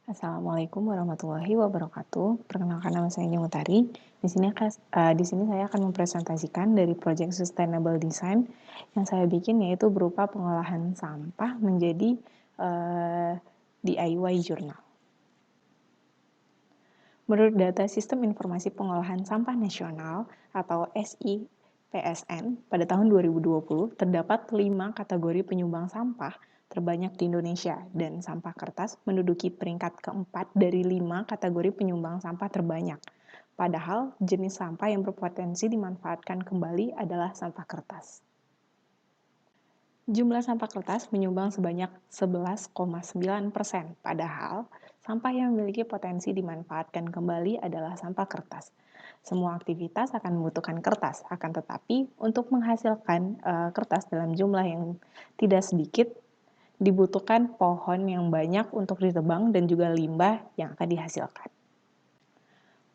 Assalamualaikum warahmatullahi wabarakatuh. Perkenalkan nama saya Nyumutari. Di sini saya akan mempresentasikan dari Project Sustainable Design yang saya bikin, yaitu berupa pengolahan sampah menjadi DIY journal. Menurut data Sistem Informasi Pengolahan Sampah Nasional atau SIPSN, pada tahun 2020 terdapat 5 kategori penyumbang sampah terbanyak di Indonesia, dan sampah kertas menduduki peringkat keempat dari 5 kategori penyumbang sampah terbanyak. Padahal jenis sampah yang berpotensi dimanfaatkan kembali adalah sampah kertas. Jumlah sampah kertas menyumbang sebanyak 11,9%, padahal sampah yang memiliki potensi dimanfaatkan kembali adalah sampah kertas. Semua aktivitas akan membutuhkan kertas, akan tetapi untuk menghasilkan kertas dalam jumlah yang tidak sedikit, dibutuhkan pohon yang banyak untuk ditebang dan juga limbah yang akan dihasilkan.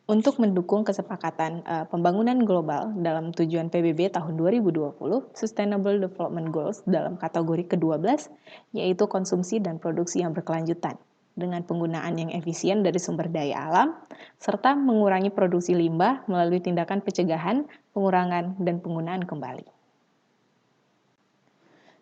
Untuk mendukung kesepakatan pembangunan global dalam tujuan PBB tahun 2020, Sustainable Development Goals dalam kategori ke-12, yaitu konsumsi dan produksi yang berkelanjutan, dengan penggunaan yang efisien dari sumber daya alam, serta mengurangi produksi limbah melalui tindakan pencegahan, pengurangan, dan penggunaan kembali.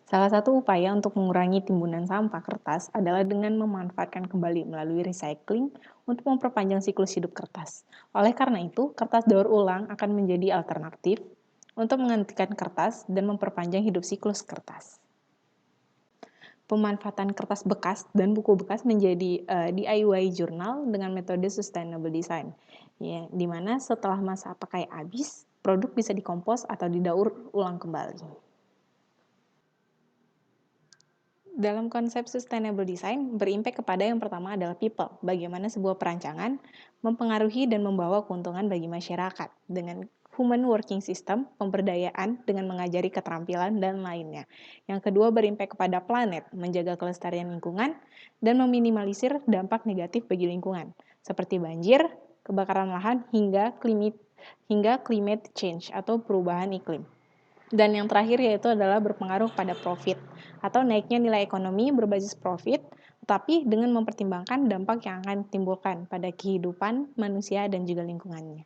Salah satu upaya untuk mengurangi timbunan sampah kertas adalah dengan memanfaatkan kembali melalui recycling untuk memperpanjang siklus hidup kertas. Oleh karena itu, kertas daur ulang akan menjadi alternatif untuk menggantikan kertas dan memperpanjang hidup siklus kertas. Pemanfaatan kertas bekas dan buku bekas menjadi DIY journal dengan metode sustainable design, ya, di mana setelah masa pakai habis, produk bisa dikompos atau didaur ulang kembali. Dalam konsep sustainable design, berimpact kepada yang pertama adalah people. Bagaimana sebuah perancangan mempengaruhi dan membawa keuntungan bagi masyarakat dengan human working system, pemberdayaan dengan mengajari keterampilan, dan lainnya. Yang kedua, berimpact kepada planet, menjaga kelestarian lingkungan, dan meminimalisir dampak negatif bagi lingkungan, seperti banjir, kebakaran lahan, hingga climate change atau perubahan iklim. Dan yang terakhir yaitu adalah berpengaruh pada profit atau naiknya nilai ekonomi berbasis profit, tetapi dengan mempertimbangkan dampak yang akan ditimbulkan pada kehidupan manusia dan juga lingkungannya.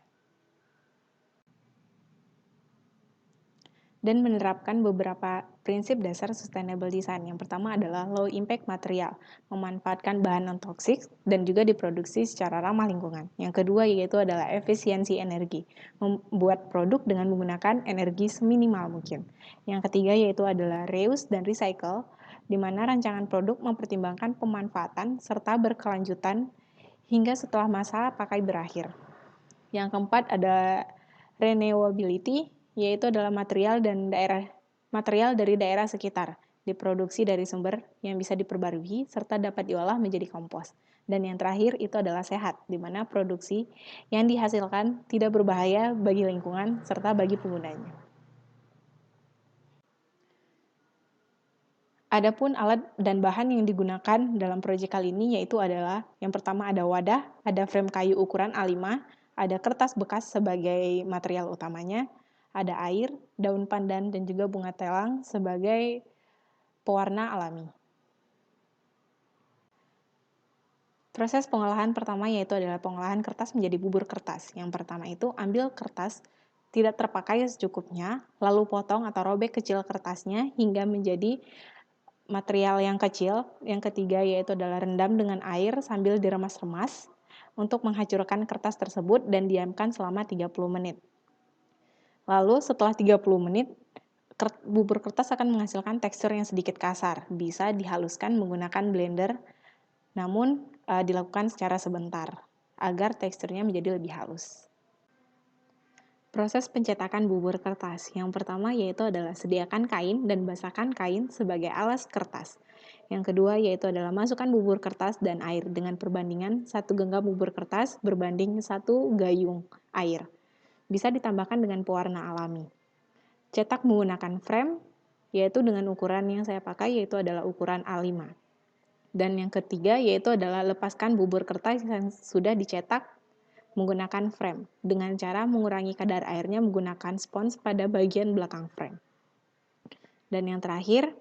Dan menerapkan beberapa prinsip dasar sustainable design. Yang pertama adalah low impact material, memanfaatkan bahan non-toksik dan juga diproduksi secara ramah lingkungan. Yang kedua yaitu adalah efisiensi energi, membuat produk dengan menggunakan energi seminimal mungkin. Yang ketiga yaitu adalah reuse dan recycle, di mana rancangan produk mempertimbangkan pemanfaatan serta berkelanjutan hingga setelah masa pakai berakhir. Yang keempat ada renewability, yaitu adalah material dari daerah sekitar, diproduksi dari sumber yang bisa diperbarui serta dapat diolah menjadi kompos. Dan yang terakhir itu adalah sehat, di mana produksi yang dihasilkan tidak berbahaya bagi lingkungan serta bagi penggunanya. Adapun alat dan bahan yang digunakan dalam proyek kali ini yaitu adalah yang pertama ada wadah, ada frame kayu ukuran A5, ada kertas bekas sebagai material utamanya, ada air, daun pandan, dan juga bunga telang sebagai pewarna alami. Proses pengolahan pertama yaitu adalah pengolahan kertas menjadi bubur kertas. Yang pertama itu ambil kertas tidak terpakai secukupnya, lalu potong atau robek kecil kertasnya hingga menjadi material yang kecil. Yang ketiga yaitu adalah rendam dengan air sambil diremas-remas untuk menghancurkan kertas tersebut dan diamkan selama 30 menit. Lalu setelah 30 menit, bubur kertas akan menghasilkan tekstur yang sedikit kasar. Bisa dihaluskan menggunakan blender, namun dilakukan secara sebentar agar teksturnya menjadi lebih halus. Proses pencetakan bubur kertas. Yang pertama yaitu adalah sediakan kain dan basahkan kain sebagai alas kertas. Yang kedua yaitu adalah masukkan bubur kertas dan air dengan perbandingan 1 genggam bubur kertas berbanding 1 gayung air. Bisa ditambahkan dengan pewarna alami. Cetak menggunakan frame, yaitu dengan ukuran yang saya pakai yaitu adalah ukuran A5. Dan yang ketiga yaitu adalah lepaskan bubur kertas yang sudah dicetak menggunakan frame dengan cara mengurangi kadar airnya menggunakan spons pada bagian belakang frame. Dan yang terakhir,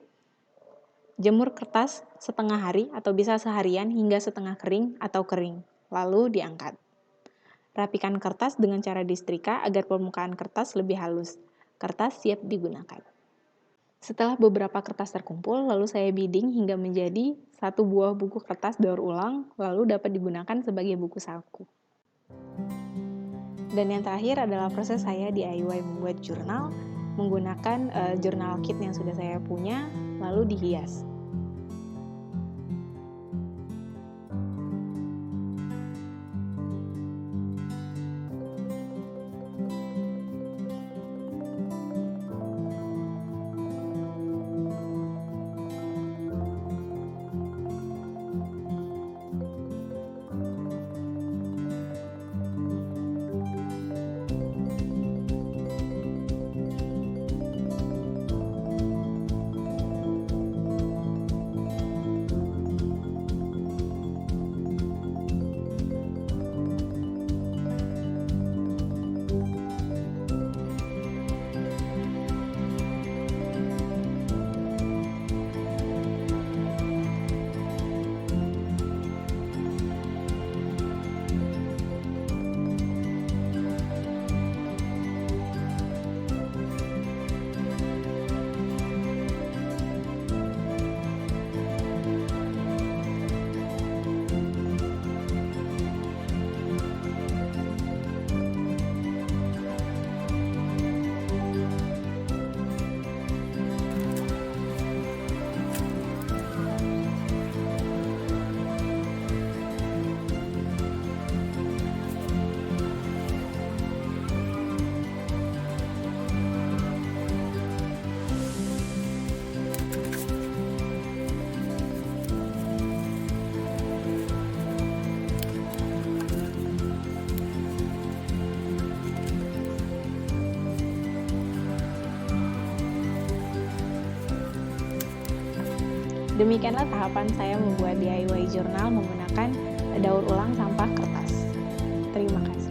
Jemur kertas setengah hari atau bisa seharian hingga setengah kering atau kering, lalu diangkat. Rapikan kertas dengan cara disetrika agar permukaan kertas lebih halus. Kertas siap digunakan. Setelah beberapa kertas terkumpul, lalu saya bidding hingga menjadi satu buah buku kertas daur ulang, lalu dapat digunakan sebagai buku saku. Dan yang terakhir adalah proses saya DIY membuat jurnal menggunakan jurnal kit yang sudah saya punya, lalu dihias. Demikianlah tahapan saya membuat DIY jurnal menggunakan daur ulang sampah kertas. Terima kasih.